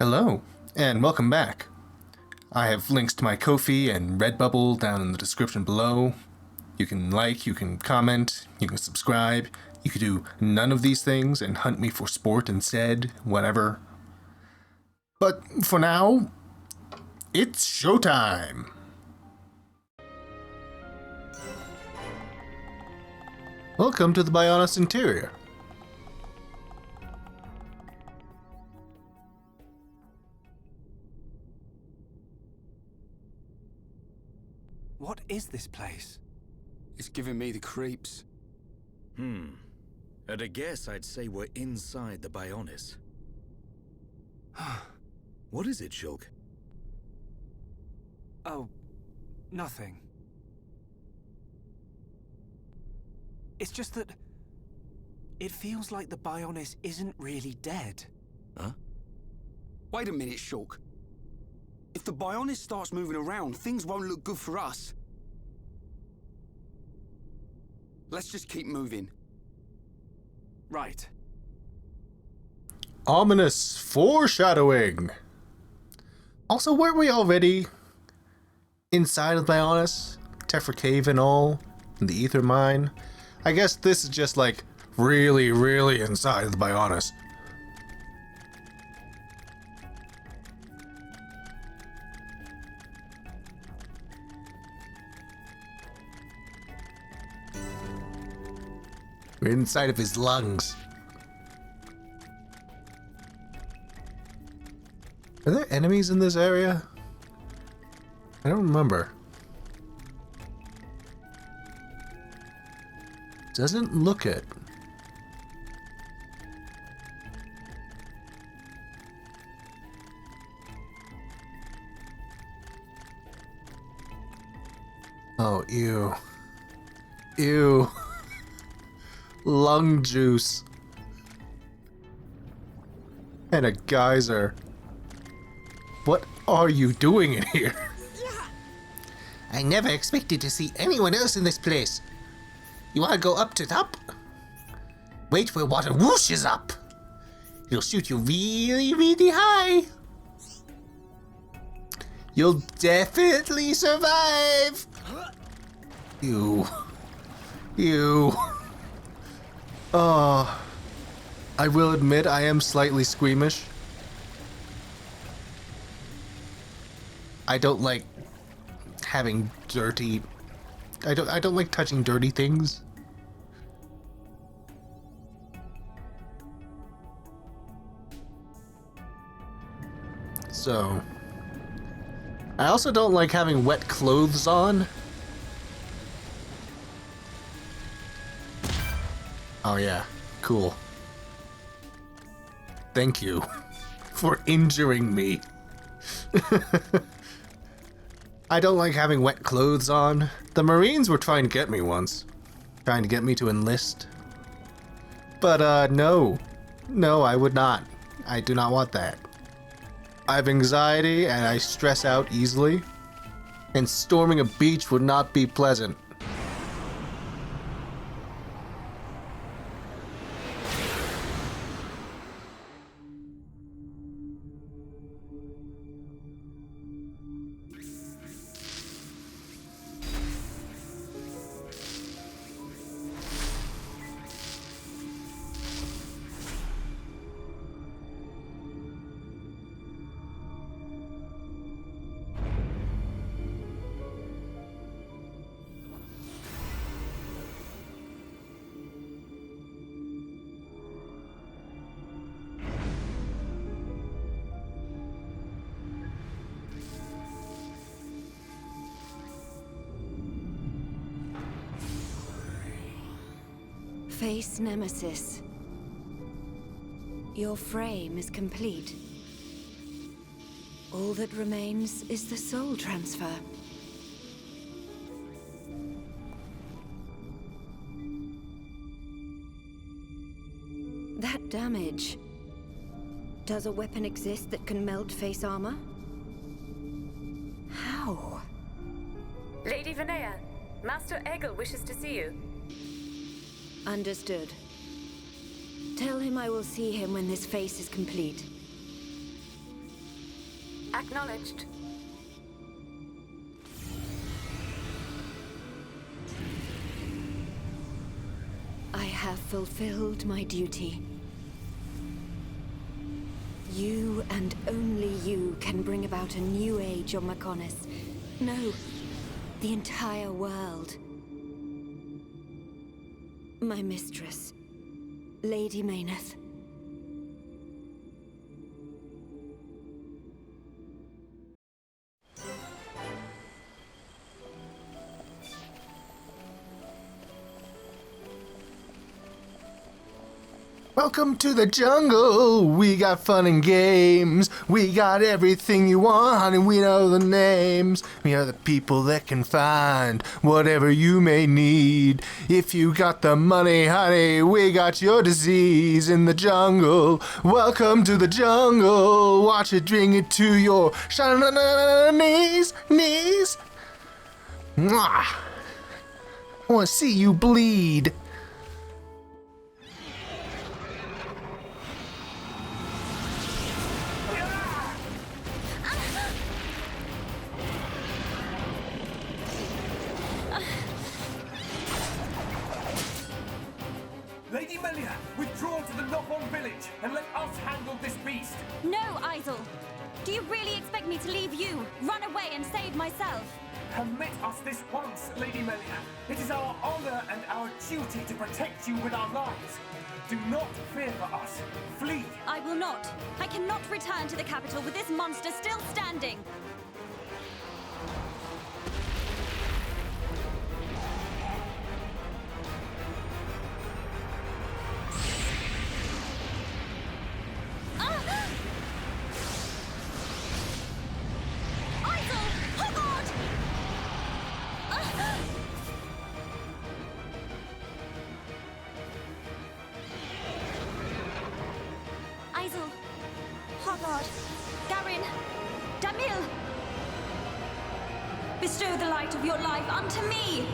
Hello, and welcome back. I have links to my Ko-fi and Redbubble down in the description below. You can like, you can comment, you can subscribe. You can do none of these things and hunt me for sport instead, whatever. But for now, it's showtime! Welcome to the Bionis interior. What is this place? It's giving me the creeps. At a guess, I'd say we're inside the Bionis. What is it, Shulk? Oh, nothing. It's just that it feels like the Bionis isn't really dead. Huh? Wait a minute, Shulk. If the Bionis starts moving around, things won't look good for us. Let's just keep moving. Right. Ominous foreshadowing! Also, weren't we already inside of Bionis? Tephra Cave and all? In the Ether Mine? I guess this is just like really, really inside of the Bionis. We're inside of his lungs. Are there enemies in this area? I don't remember. Doesn't look it. Oh, ew. Ew. Lung juice. And a geyser. What are you doing in here? I never expected to see anyone else in this place. You want to go up to top? Wait where water whooshes up. It'll shoot you really, really high. You'll definitely survive. You. Oh, I will admit I am slightly squeamish. I don't like having dirty. I don't like touching dirty things. So, I also don't like having wet clothes on. Oh yeah, cool. Thank you for injuring me. I don't like having wet clothes on. The Marines were trying to get me once. Trying to get me to enlist. But no. No, I would not. I do not want that. I have anxiety and I stress out easily. And storming a beach would not be pleasant. Face Nemesis. Your frame is complete. All that remains is the soul transfer. That damage. Does a weapon exist that can melt face armor? How? Lady Vinaya, Master Egil wishes to see you. Understood. Tell him I will see him when this face is complete. Acknowledged. I have fulfilled my duty. You and only you can bring about a new age on Mekonis. No, the entire world. My mistress, Lady Mayneth. Welcome to the jungle. We got fun and games. We got everything you want, and we know the names. We are the people that can find whatever you may need. If you got the money, honey, we got your disease in the jungle. Welcome to the jungle. Watch it, bring it to your knees. Mwah. I want to see you bleed. Lady Melia, withdraw to the Knock-On village and let us handle this beast. No, Isel. Do you really expect me to leave you, run away and save myself? Permit us this once, Lady Melia. It is our honor and our duty to protect you with our lives. Do not fear for us. Flee. I will not. I cannot return to the capital with this monster still standing. Isel, Hogard, Garin, Damil! Bestow the light of your life unto me!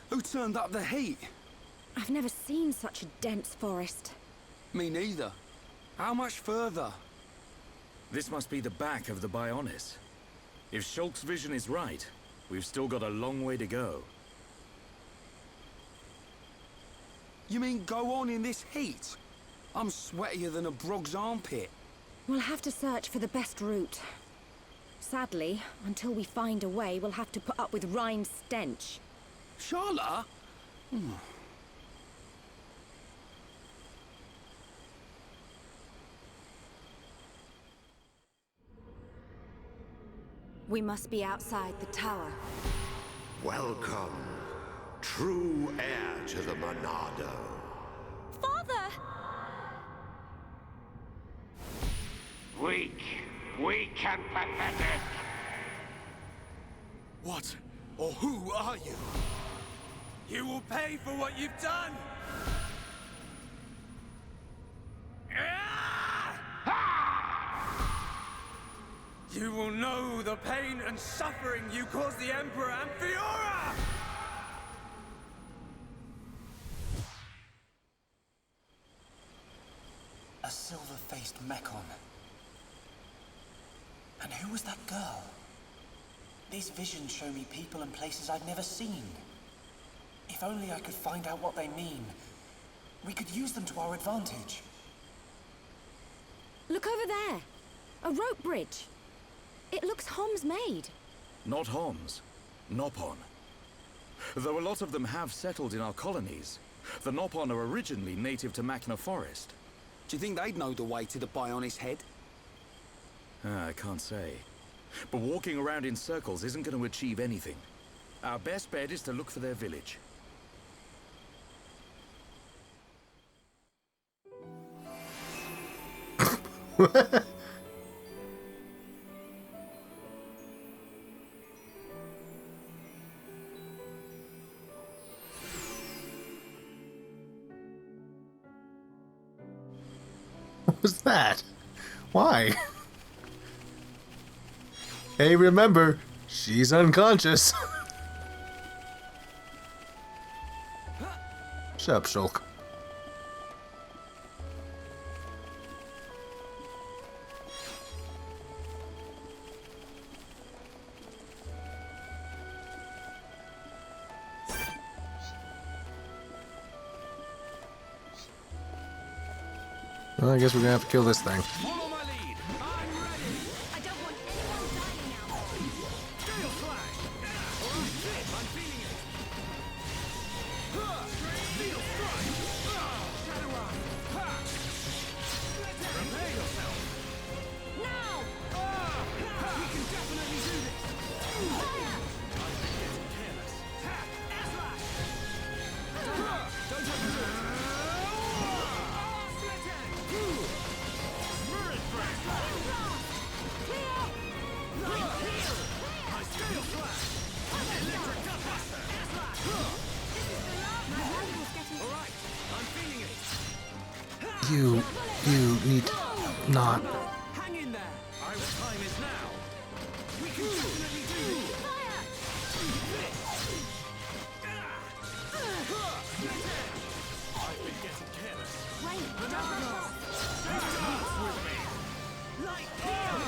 Who turned up the heat? I've never seen such a dense forest. Me neither. How much further? This must be the back of the Bionis. If Shulk's vision is right, we've still got a long way to go. You mean go on in this heat? I'm sweatier than a brog's armpit. We'll have to search for the best route. Sadly, until we find a way, we'll have to put up with Rhine's stench. Charlotte? We must be outside the tower. Welcome, true heir to the Monado. Father! Weak and pathetic. What or who are you? You will pay for what you've done! You will know the pain and suffering you caused the Emperor and Fiora! A silver-faced Mekon. And who was that girl? These visions show me people and places I've never seen. If only I could find out what they mean. We could use them to our advantage. Look over there! A rope bridge! It looks Hom's made. Not Homs, Nopon. Though a lot of them have settled in our colonies, the Nopon are originally native to Makna Forest. Do you think they'd know the way to the Bionis head? I can't say. But walking around in circles isn't going to achieve anything. Our best bet is to look for their village. What was that? Why? Hey, remember, she's unconscious. Shut up, Shulk. Well, I guess we're gonna have to kill this thing. Follow my lead. I'm ready. I don't want anyone dying now. Steel flag. All right, I'm feeling it. Steel strike. Shadow eye. Prepare yourself. Now! We can definitely do this. Fire! I've been getting careless. Air slash. Don't overdo it. Spirit breath. My steel flash. Electric gutbuster. Air slash. All right, I'm feeling it. You need not. Hang in there. Our time is now. We can definitely do this. I've been getting careless. Wait, don't rush off. Dance with me. Light here.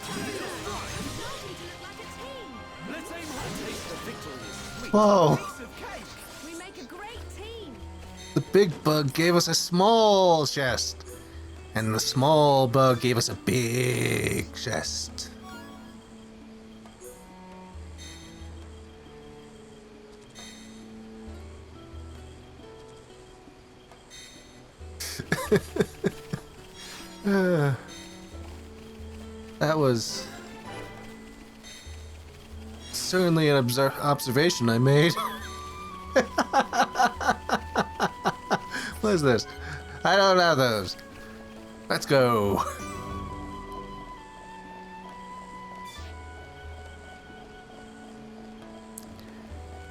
Starting to look like a team. Let's aim high. Taste of victory is sweet. Whoa! Piece of cake. We make a great team. The big bug gave us a small chest, and the small bug gave us a big chest. That was certainly an observation I made. What is this? I don't have those. Let's go.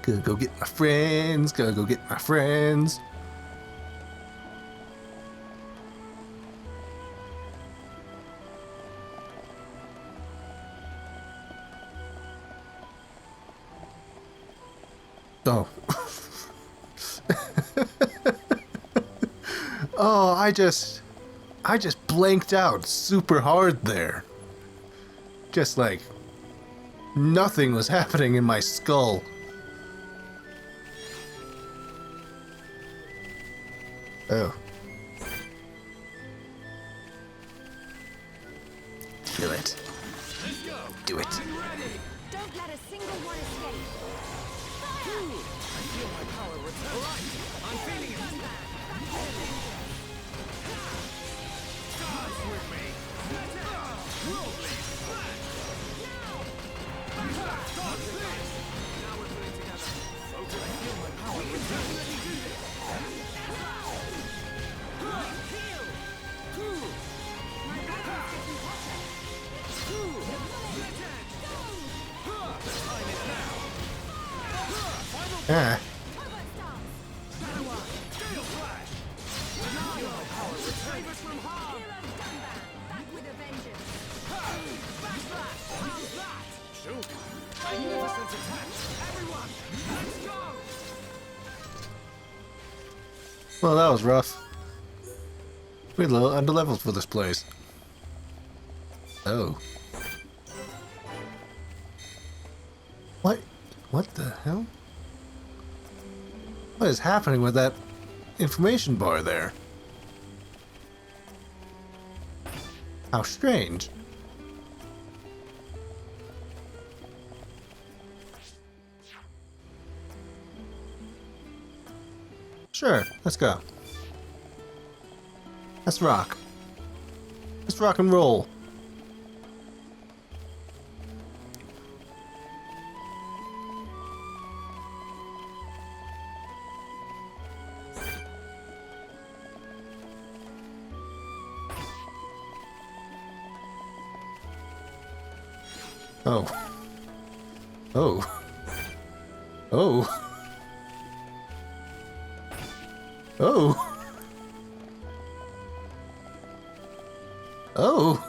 Gonna go get my friends. Gonna go get my friends. Oh. Oh, I just blanked out super hard there. Just like nothing was happening in my skull. Oh. Kill it. Let's go. Do it. I'm ready. Don't let a single one escape. I feel my power return. All right, I'm feeling it. Dance with me. Roll, please. Dance this. Now we're putting together. Focus. I feel my power return. Definitely do this. Heal. My back's getting hotter. The time is now. Ah. Turbo stance. Steel flash. Now my power return. Save us from harm. Hero Gunban. Back with a vengeance. Backslash. How's that? Shulk. Magnificent attack. Everyone, let's go. Well, that was rough. We're a little under levels for this place. Oh. What? What the hell? What is happening with that information bar there? How strange. Sure, let's go. Let's rock. Let's rock and roll. Oh. Oh. Oh. Oh. Oh.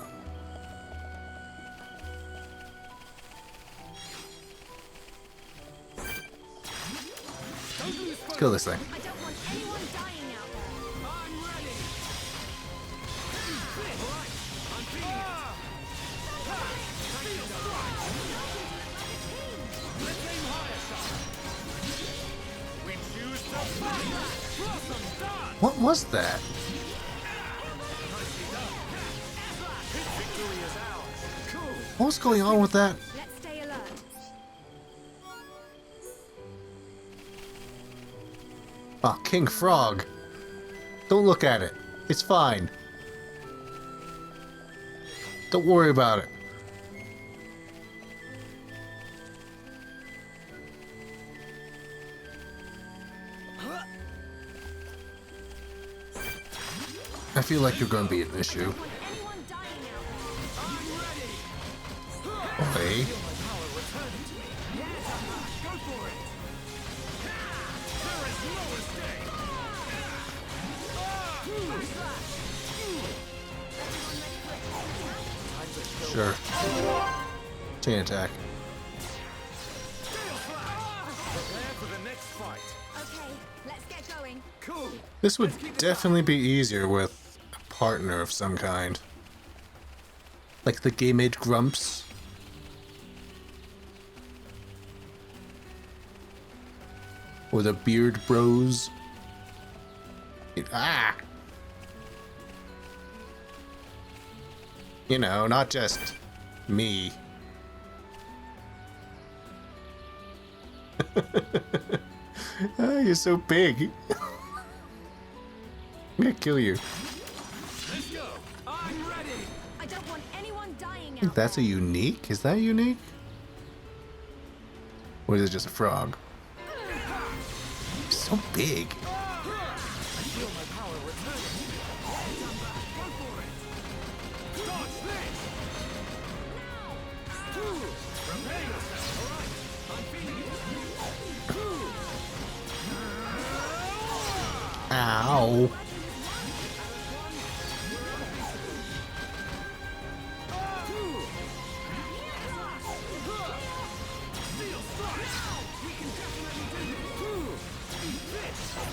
kill this thing. I don't want anyone dying out there. I'm ready. Right. I'm feeling it. Let's aim higher, son. We choose to fight. Blossom dance. What was that? Victory is ours. Cool. What was going on with that? Let's stay alert. Ah, King Frog. Don't look at it. It's fine. Don't worry about it. I feel like you're going to be an issue. Anyone dying out there. Okay. Sure. Chain attack. Prepare for the next fight. Okay, let's get going. Cool. This would definitely be easier with a partner of some kind. Like the Game Age Grumps. Or the Beard Bros. Ah! You know, not just me. Ah, you're so big. I'm gonna kill you. Let's go. I'm ready. I don't want anyone dying I think out that's a there. unique. Is that unique? Or is it just a frog? So big. Feel my power returning. Go for it. Dodge this. Prepare yourself. All right. I'm feeling it. Ow.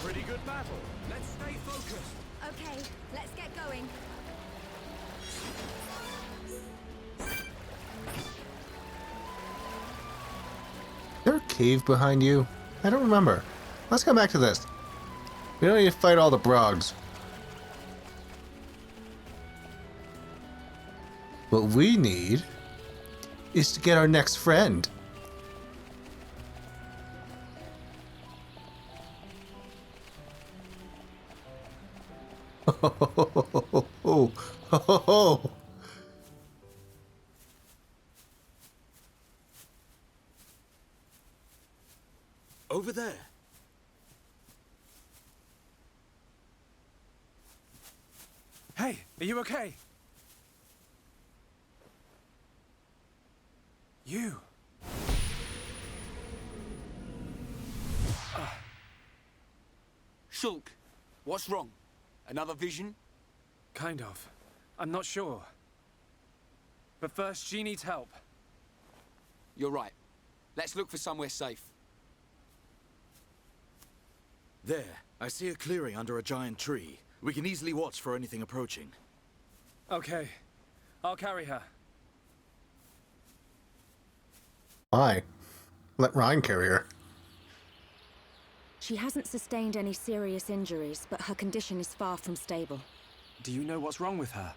Pretty good battle. Let's stay focused. Okay, let's get going. Is there a cave behind you? I don't remember. Let's come back to this. We don't need to fight all the brogs. What we need is to get our next friend. Over there. Hey, are you okay? You. Shulk, what's wrong? Another vision? Kind of. I'm not sure. But first, she needs help. You're right. Let's look for somewhere safe. There. I see a clearing under a giant tree. We can easily watch for anything approaching. Okay. I'll carry her. Why? Let Ryan carry her. She hasn't sustained any serious injuries, but her condition is far from stable. Do you know what's wrong with her?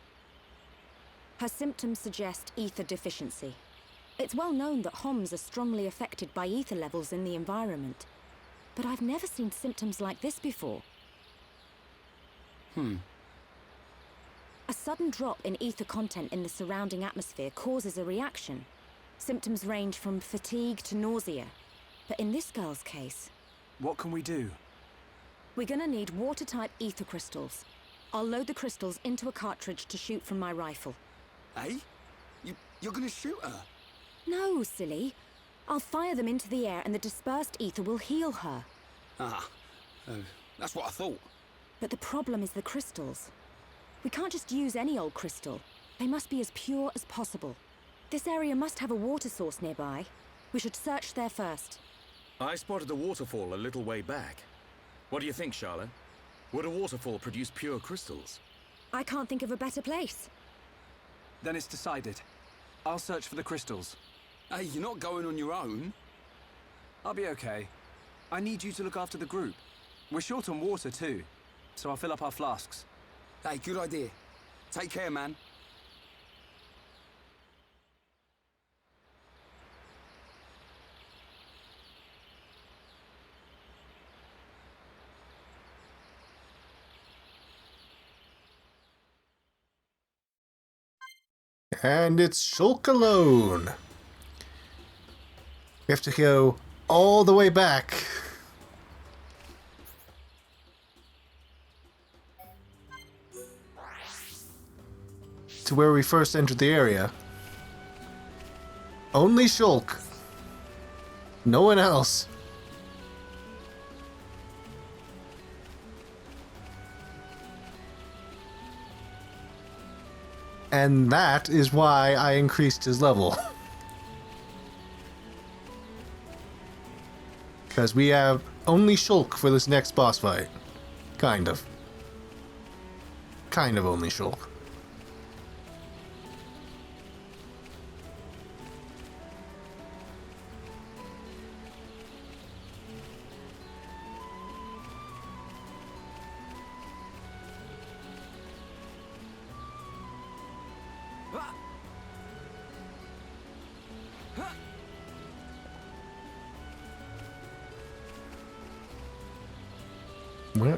Her symptoms suggest ether deficiency. It's well known that Homs are strongly affected by ether levels in the environment. But I've never seen symptoms like this before. A sudden drop in ether content in the surrounding atmosphere causes a reaction. Symptoms range from fatigue to nausea. But in this girl's case... What can we do? We're gonna need water-type ether crystals. I'll load the crystals into a cartridge to shoot from my rifle. Eh? You're gonna shoot her? No, silly. I'll fire them into the air and the dispersed ether will heal her. That's what I thought. But the problem is the crystals. We can't just use any old crystal. They must be as pure as possible. This area must have a water source nearby. We should search there first. I spotted a waterfall a little way back. What do you think, Charlotte? Would a waterfall produce pure crystals? I can't think of a better place. Then it's decided. I'll search for the crystals. Hey, you're not going on your own. I'll be okay. I need you to look after the group. We're short on water too, so I'll fill up our flasks. Hey, good idea. Take care, man. And it's Shulk alone. We have to go all the way back. To where we first entered the area. Only Shulk. No one else. And that is why I increased his level. Because we have only Shulk for this next boss fight. Kind of. Kind of only Shulk.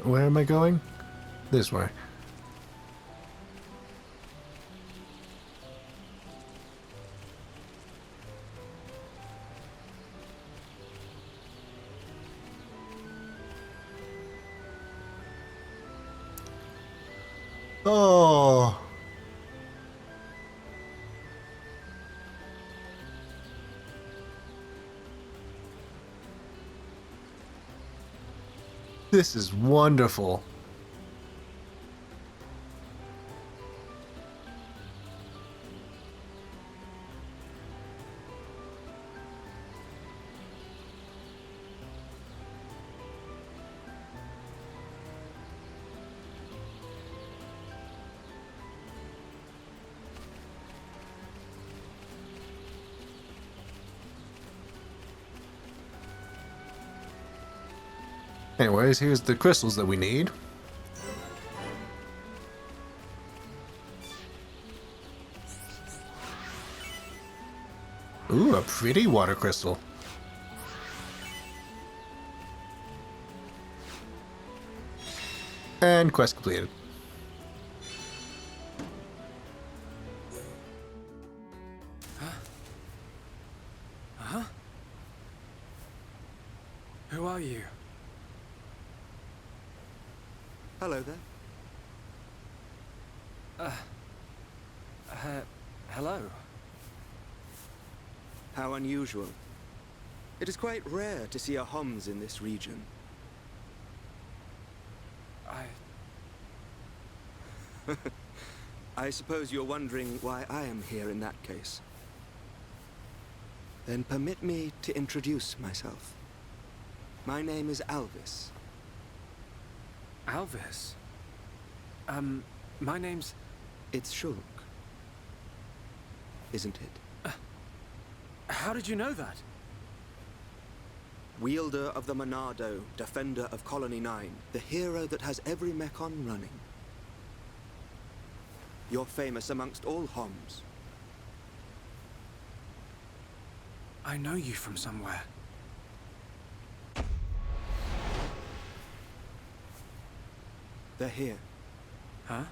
Where am I going? This way. Oh. This is wonderful. Anyways, here's the crystals that we need. Ooh, a pretty water crystal. And quest completed. Huh? Who are you? Hello there. Hello. How unusual. It is quite rare to see a Homs in this region. I suppose you're wondering why I am here in that case. Then permit me to introduce myself. My name is Alvis. Alvis? My name's... It's Shulk. Isn't it? How did you know that? Wielder of the Monado, defender of Colony 9, the hero that has every mechon running. You're famous amongst all Homs. I know you from somewhere. They're here. Huh?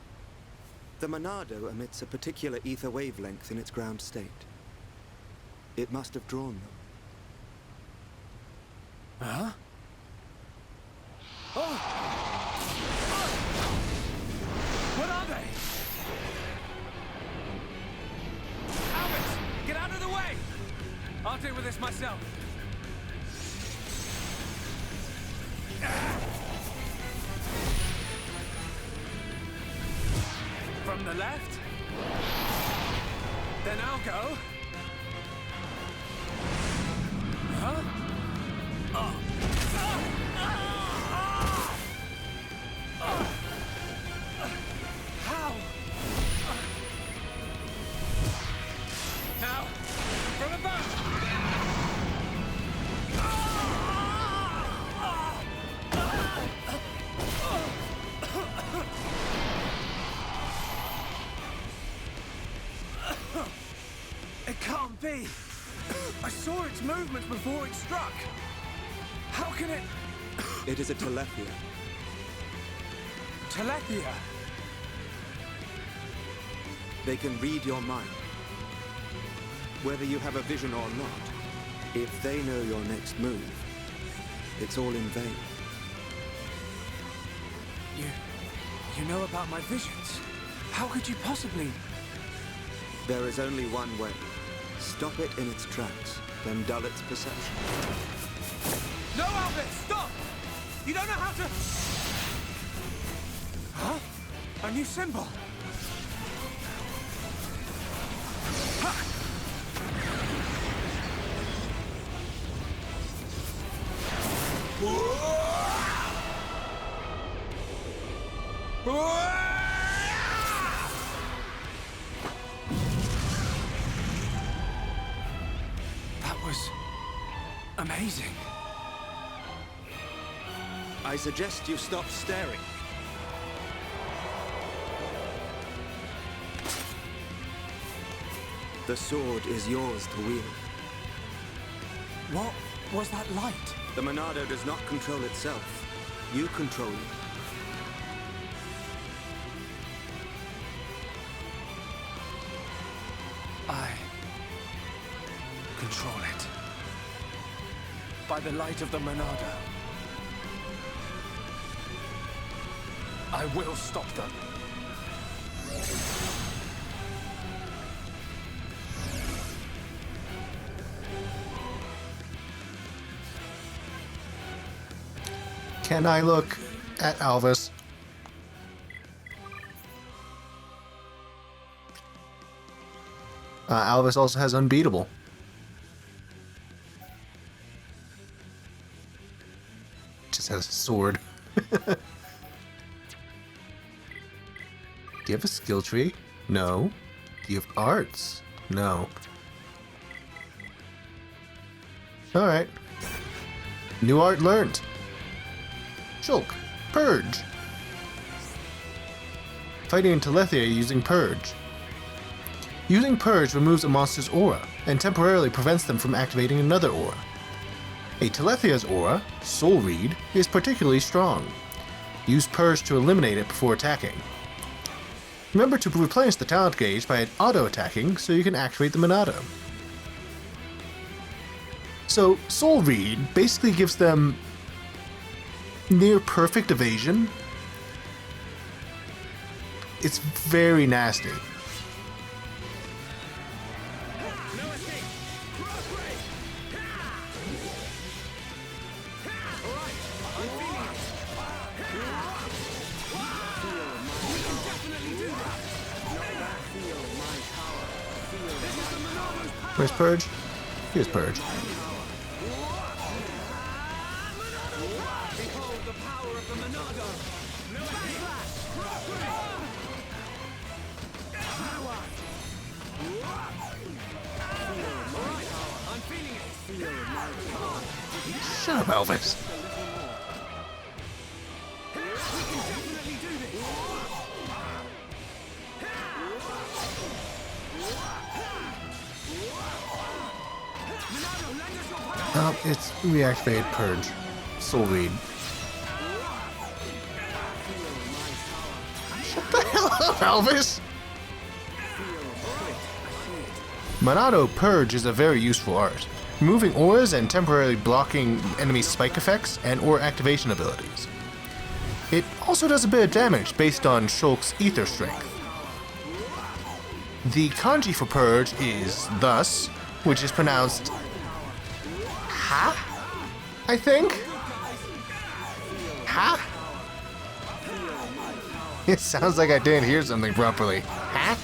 The Monado emits a particular ether wavelength in its ground state. It must have drawn them. Huh? Oh! What are they? Alvis! Get out of the way! I'll deal with this myself. From the left? Then I'll go. Huh? Oh. can't be! I saw its movements before it struck! How can it... It is a Telethia. Telethia? They can read your mind. Whether you have a vision or not, if they know your next move, it's all in vain. You know about my visions? How could you possibly... There is only one way. Stop it in its tracks, then dull its perception. No, Alvis! Stop! You don't know how to... Huh? A new symbol? Ha! That was... amazing. I suggest you stop staring. The sword is yours to wield. What was that light? The Monado does not control itself. You control it. I control it. By the light of the Monado. I will stop them. Can I look at Alvis? Alvis also has unbeatable. Just has a sword. Do you have a skill tree? No. Do you have arts? No. Alright. New art learned. Shulk. Purge. Fighting in Telethia using Purge. Using Purge removes a monster's aura, and temporarily prevents them from activating another aura. A Telethia's aura, Soul Read, is particularly strong. Use Purge to eliminate it before attacking. Remember to replenish the talent gauge by auto-attacking so you can activate the Monado. So, Soul Read basically gives them near perfect evasion. It's very nasty. Where's Purge? Here's Purge. Shut up, Alvis. It's reactivated Purge. Soul Read. Shut the hell up, Alvis! Monado Purge is a very useful art, removing auras and temporarily blocking enemy spike effects and aura activation abilities. It also does a bit of damage based on Shulk's ether strength. The kanji for Purge is thus, which is pronounced Ha? I think? Ha? It sounds like I didn't hear something properly. Ha?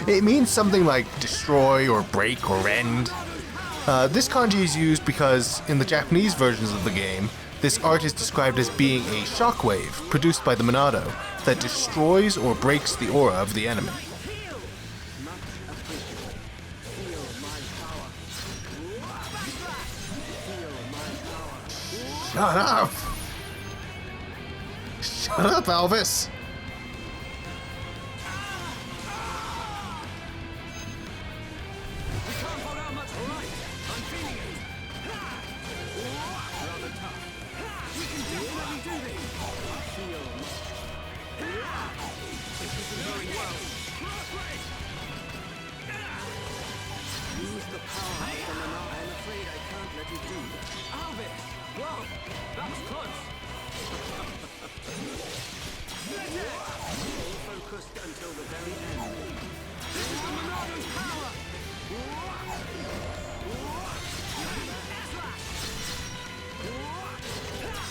It means something like destroy or break or rend. This kanji is used because in the Japanese versions of the game, this art is described as being a shockwave produced by the Monado that destroys or breaks the aura of the enemy. Shut up! Shut up, Alvis! going well. Use the power of the Monarch. I'm afraid I can't let you do that. Alvis! Whoa! That was close! All focused until the very end. This is the Monado's power!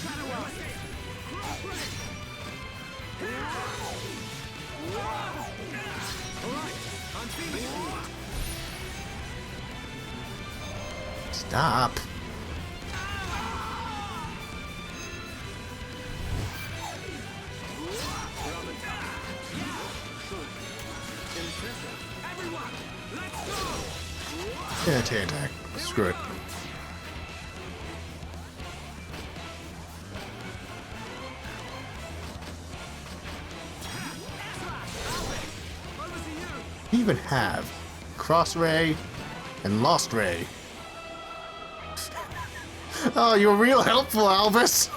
Shadow Arc! Alright, I'm feeling it. Stop. Yeah, attack. Screw it. You even have Cross Ray and Lost Ray. Oh, you're real helpful, Alvis.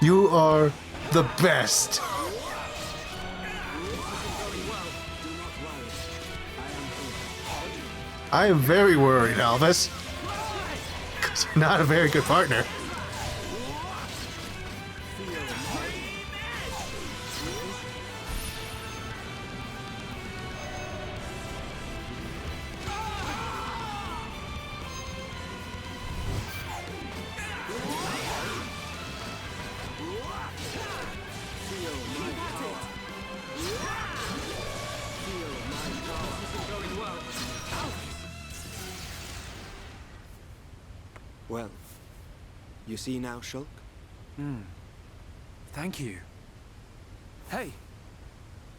You are the best. I am very worried, Alvis. Because you're not a very good partner. Well, you see now, Shulk? Thank you. Hey,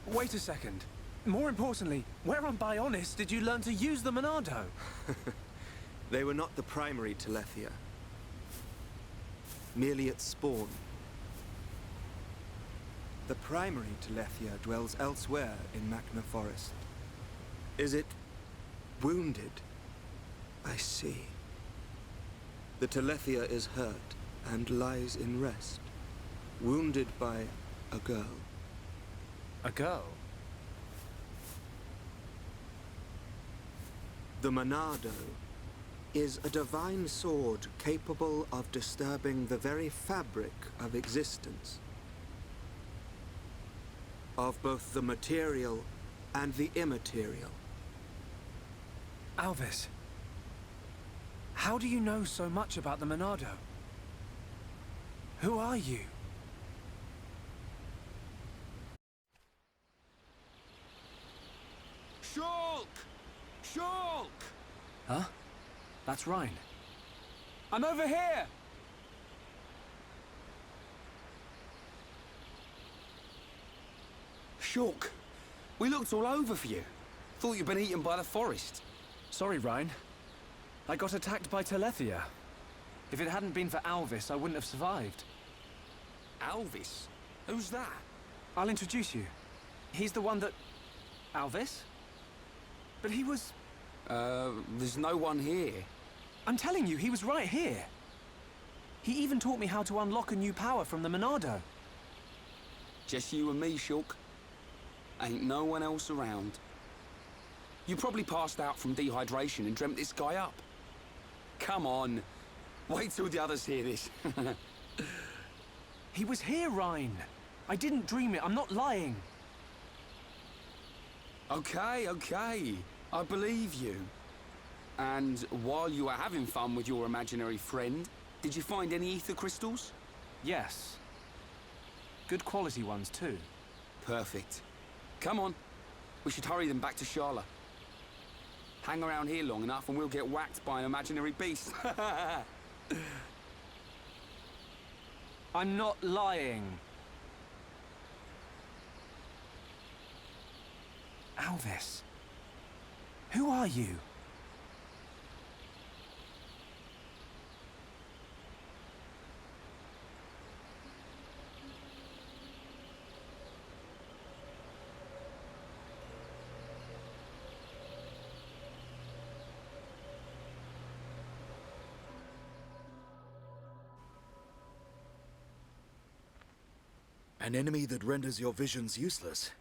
wait a second. More importantly, where on Bionis did you learn to use the Monado? They were not the primary Telethia. Merely at spawn. The primary Telethia dwells elsewhere in Makna Forest. Is it wounded? I see. The Telethia is hurt and lies in rest, wounded by a girl. A girl? The Monado is a divine sword capable of disturbing the very fabric of existence. Of both the material and the immaterial. Alvis, how do you know so much about the Monado? Who are you? Shulk! Shulk! Huh? That's Rhine. I'm over here! Shulk, we looked all over for you. Thought you'd been eaten by the forest. Sorry, Rhine. I got attacked by Telethia. If it hadn't been for Alvis, I wouldn't have survived. Alvis? Who's that? I'll introduce you. He's the one that... Alvis? But he was... There's no one here. I'm telling you, he was right here. He even taught me how to unlock a new power from the Monado. Just you and me, Shulk. Ain't no one else around. You probably passed out from dehydration and dreamt this guy up. Come on. Wait till the others hear this. He was here, Rhine. I didn't dream it. I'm not lying. Okay, okay. I believe you. And while you were having fun with your imaginary friend, did you find any ether crystals? Yes. Good quality ones, too. Perfect. Come on. We should hurry them back to Shala. Hang around here long enough and we'll get whacked by an imaginary beast. I'm not lying. Alvis, who are you? An enemy that renders your visions useless.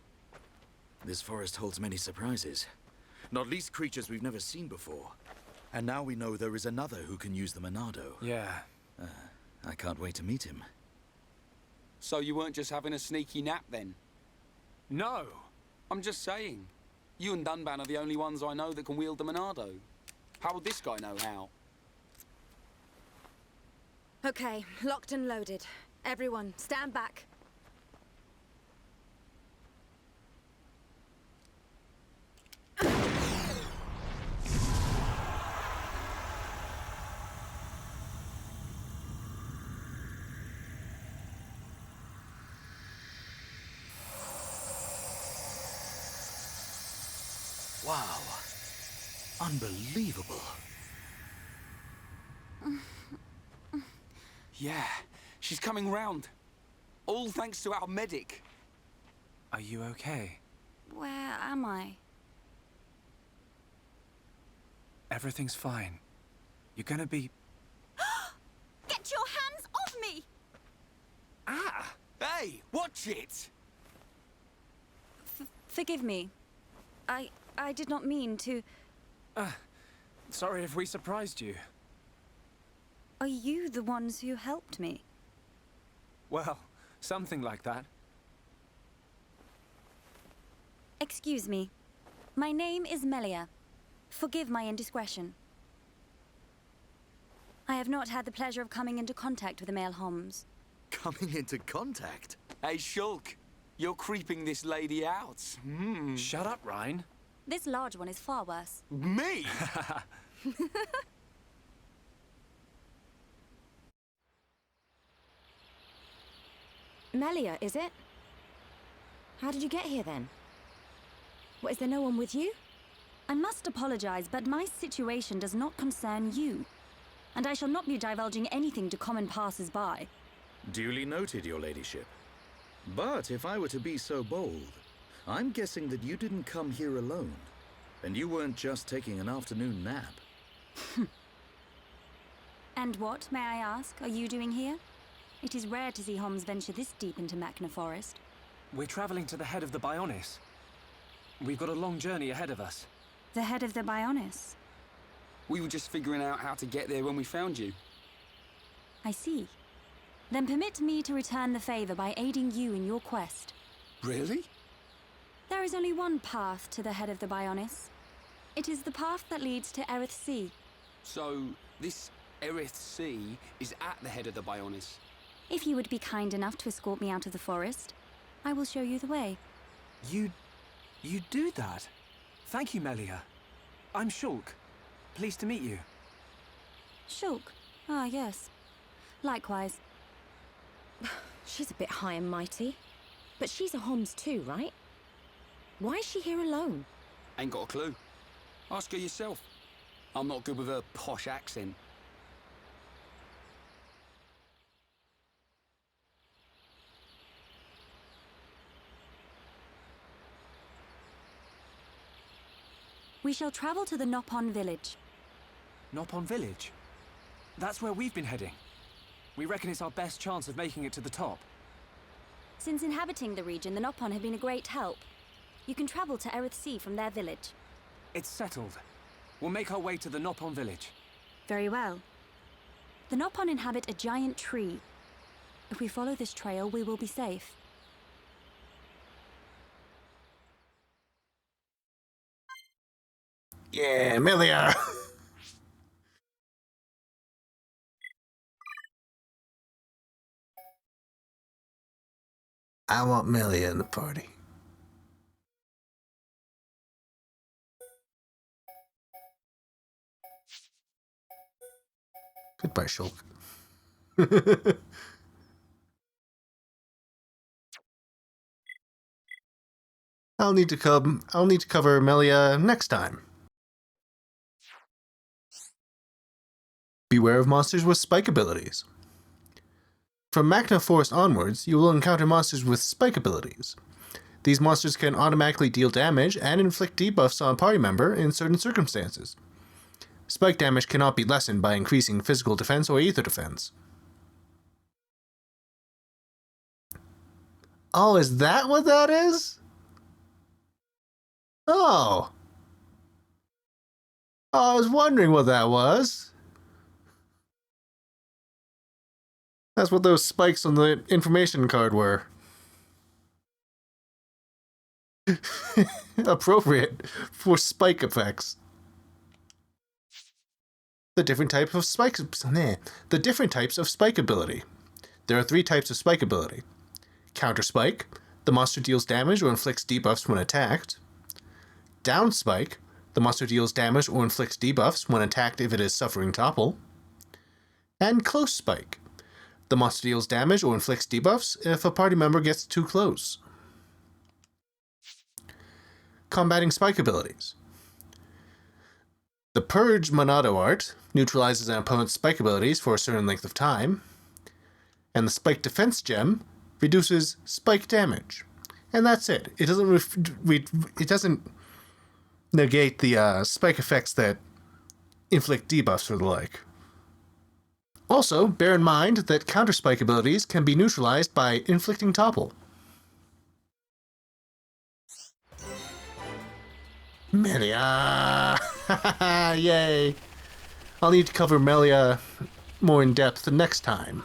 This forest holds many surprises. Not least creatures we've never seen before. And now we know there is another who can use the Monado. Yeah. I can't wait to meet him. So you weren't just having a sneaky nap then? No! I'm just saying. You and Dunban are the only ones I know that can wield the Monado. How would this guy know how? Okay, locked and loaded. Everyone, stand back. Wow. Unbelievable. Yeah, she's coming round. All thanks to our medic. Are you okay? Where am I? Everything's fine. You're gonna be... Get your hands off me! Ah! Hey, watch it! Forgive me. I did not mean to... Sorry if we surprised you. Are you the ones who helped me? Well, something like that. Excuse me. My name is Melia. Forgive my indiscretion. I have not had the pleasure of coming into contact with the male Homs. Coming into contact? Hey, Shulk, you're creeping this lady out. Shut up, Ryan. This large one is far worse. Me? Melia, is it? How did you get here then? What, is there no one with you? I must apologize, but my situation does not concern you. And I shall not be divulging anything to common passers-by. Duly noted, your ladyship. But if I were to be so bold, I'm guessing that you didn't come here alone. And you weren't just taking an afternoon nap. And what, may I ask, are you doing here? It is rare to see Homs venture this deep into Makna Forest. We're traveling to the head of the Bionis. We've got a long journey ahead of us. The head of the Bionis? We were just figuring out how to get there when we found you. I see. Then permit me to return the favor by aiding you in your quest. Really? There is only one path to the head of the Bionis. It is the path that leads to Erith Sea. So, this Erith Sea is at the head of the Bionis. If you would be kind enough to escort me out of the forest, I will show you the way. You do that? Thank you, Melia. I'm Shulk. Pleased to meet you. Shulk? Ah, yes. Likewise. She's a bit high and mighty. But she's a Homs too, right? Why is she here alone? Ain't got a clue. Ask her yourself. I'm not good with her posh accent. We shall travel to the Nopon village. Nopon village? That's where we've been heading. We reckon it's our best chance of making it to the top. Since inhabiting the region, the Nopon have been a great help. You can travel to Erith Sea from their village. It's settled. We'll make our way to the Nopon village. Very well. The Nopon inhabit a giant tree. If we follow this trail, we will be safe. Yeah, Melia! I want Melia in the party. Goodbye, Shulk. I'll need to cover Melia next time. Beware of monsters with spike abilities. From Makna Forest onwards, you will encounter monsters with spike abilities. These monsters can automatically deal damage and inflict debuffs on a party member in certain circumstances. Spike damage cannot be lessened by increasing physical defense or ether defense. Oh, is that what that is? Oh. Oh, I was wondering what that was. That's what those spikes on the information card were. Appropriate for spike effects. The different types of spikes. The different types of spike ability. There are 3 types of spike ability. Counter spike. The monster deals damage or inflicts debuffs when attacked. Down spike. The monster deals damage or inflicts debuffs when attacked if it is suffering topple. And close spike. The monster deals damage or inflicts debuffs if a party member gets too close. Combating spike abilities. The Purge Monado art neutralizes an opponent's spike abilities for a certain length of time, and the Spike Defense gem reduces spike damage. And that's it. It doesn't negate the spike effects that inflict debuffs or the like. Also, bear in mind that counter spike abilities can be neutralized by inflicting topple. Melia! Yay! I'll need to cover Melia more in depth next time.